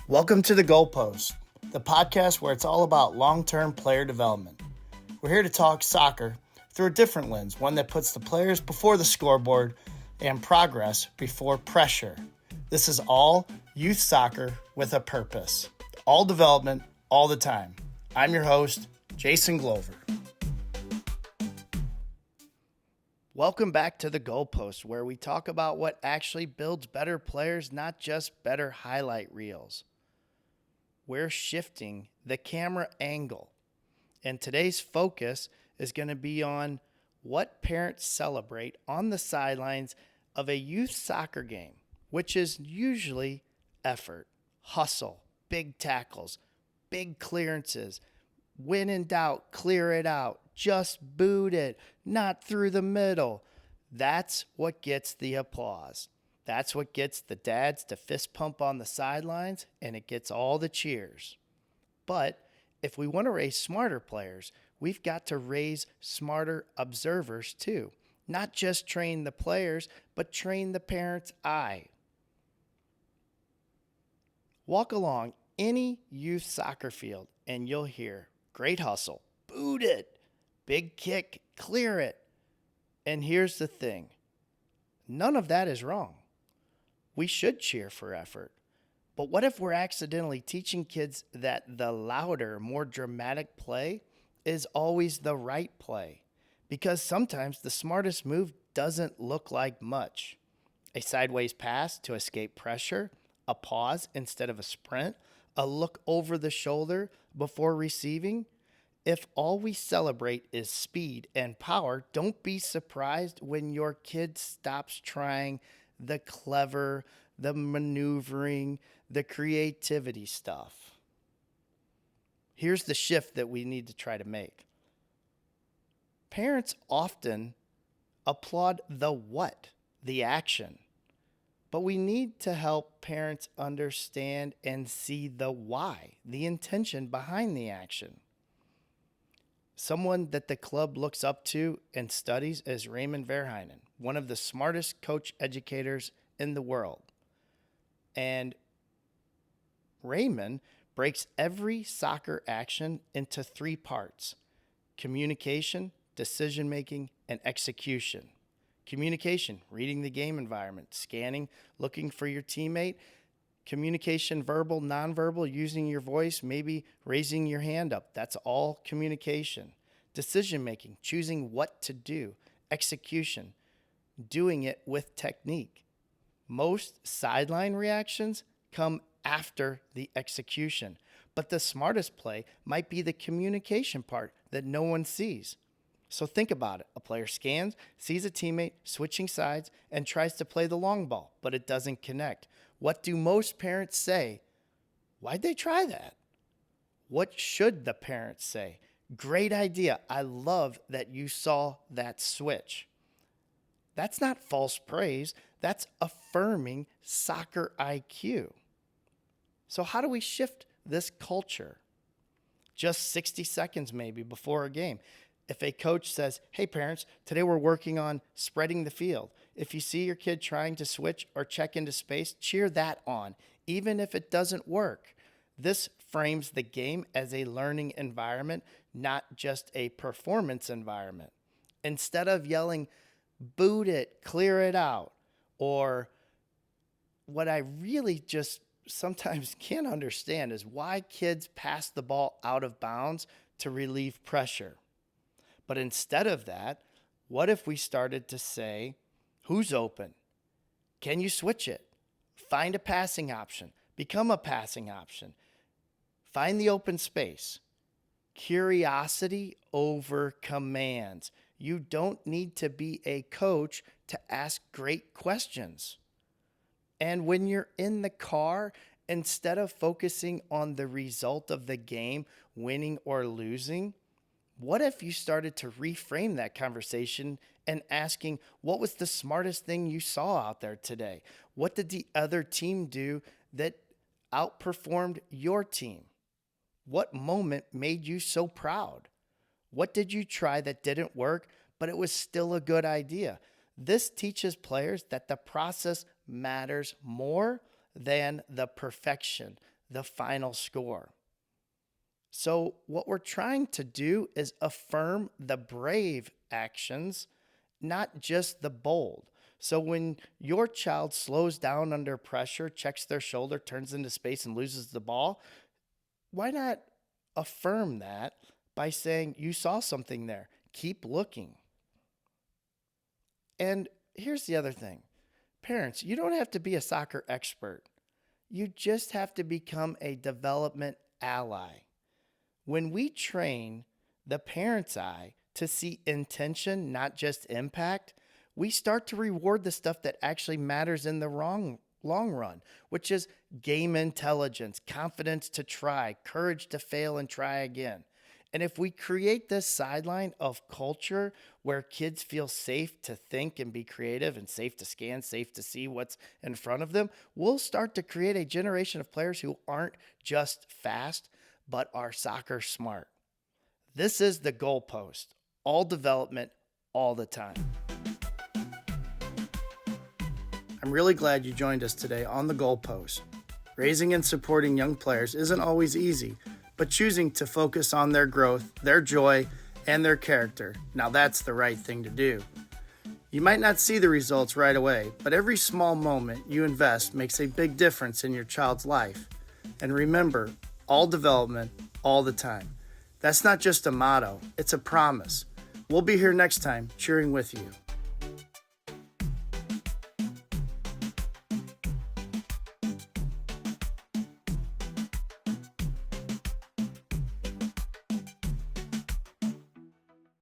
Welcome to the Goalpost, the podcast where it's all about long-term player development. We're here to talk soccer through a different lens, one that puts the players before the scoreboard and progress before pressure. This is all youth soccer with a purpose. All development, all the time. I'm your host, Jason Glover. Welcome back to the Goalpost, where we talk about what actually builds better players, not just better highlight reels. We're shifting the camera angle, and today's focus is going to be on what parents celebrate on the sidelines of a youth soccer game, which is usually effort, hustle, big tackles, big clearances. When in doubt, clear it out. Just boot it, not through the middle. That's what gets the applause. That's what gets the dads to fist pump on the sidelines, and it gets all the cheers. But if we want to raise smarter players, we've got to raise smarter observers too. Not just train the players, but train the parent's eye. Walk along any youth soccer field and you'll hear, great hustle, boot it, big kick, clear it. And here's the thing, none of that is wrong. We should cheer for effort. But what if we're accidentally teaching kids that the louder, more dramatic play is always the right play? Because sometimes the smartest move doesn't look like much. A sideways pass to escape pressure, a pause instead of a sprint, a look over the shoulder before receiving. If all we celebrate is speed and power, don't be surprised when your kid stops trying the clever, the maneuvering, the creativity stuff. Here's the shift that we need to try to make. Parents often applaud the what, the action. But we need to help parents understand and see the why, the intention behind the action. Someone that the club looks up to and studies is Raymond Verheinen, one of the smartest coach educators in the world. And Raymond breaks every soccer action into 3 parts: communication, decision-making, and execution. Communication, reading the game environment, scanning, looking for your teammate. Communication, verbal, nonverbal, using your voice, maybe raising your hand up. That's all communication. Decision-making, choosing what to do. Execution, doing it with technique. Most sideline reactions come after the execution, but the smartest play might be the communication part that no one sees. So think about it. A player scans, sees a teammate switching sides, and tries to play the long ball, but it doesn't connect. What do most parents say? Why'd they try that? What should the parents say? Great idea. I love that you saw that switch. That's not false praise. That's affirming soccer IQ. So how do we shift this culture? Just 60 seconds maybe before a game. If a coach says, hey parents, today we're working on spreading the field. If you see your kid trying to switch or check into space, cheer that on, even if it doesn't work. This frames the game as a learning environment, not just a performance environment. Instead of yelling, boot it, clear it out, or what I really just sometimes can't understand is why kids pass the ball out of bounds to relieve pressure. But instead of that, what if we started to say, who's open? Can you switch it? Find a passing option. Become a passing option. Find the open space. Curiosity over commands. You don't need to be a coach to ask great questions. And when you're in the car, instead of focusing on the result of the game, winning or losing, what if you started to reframe that conversation and asking, what was the smartest thing you saw out there today? What did the other team do that outperformed your team? What moment made you so proud? What did you try that didn't work, but it was still a good idea? This teaches players that the process matters more than the perfection. the final score. So what we're trying to do is affirm the brave actions, not just the bold. So when your child slows down under pressure, checks their shoulder, turns into space, and loses the ball, why not affirm that by saying, you saw something there, keep looking. And here's the other thing. Parents, you don't have to be a soccer expert. You just have to become a development ally. When we train the parent's eye to see intention, not just impact, we start to reward the stuff that actually matters in the long run, which is game intelligence, confidence to try, courage to fail and try again. And if we create this sideline of culture where kids feel safe to think and be creative and safe to scan, safe to see what's in front of them, we'll start to create a generation of players who aren't just fast, but are soccer smart. This is the Goalpost, all development, all the time. I'm really glad you joined us today on the Goalpost. Raising and supporting young players isn't always easy, but choosing to focus on their growth, their joy, and their character, now that's the right thing to do. You might not see the results right away, but every small moment you invest makes a big difference in your child's life. And remember, all development, all the time. That's not just a motto, it's a promise. We'll be here next time cheering with you.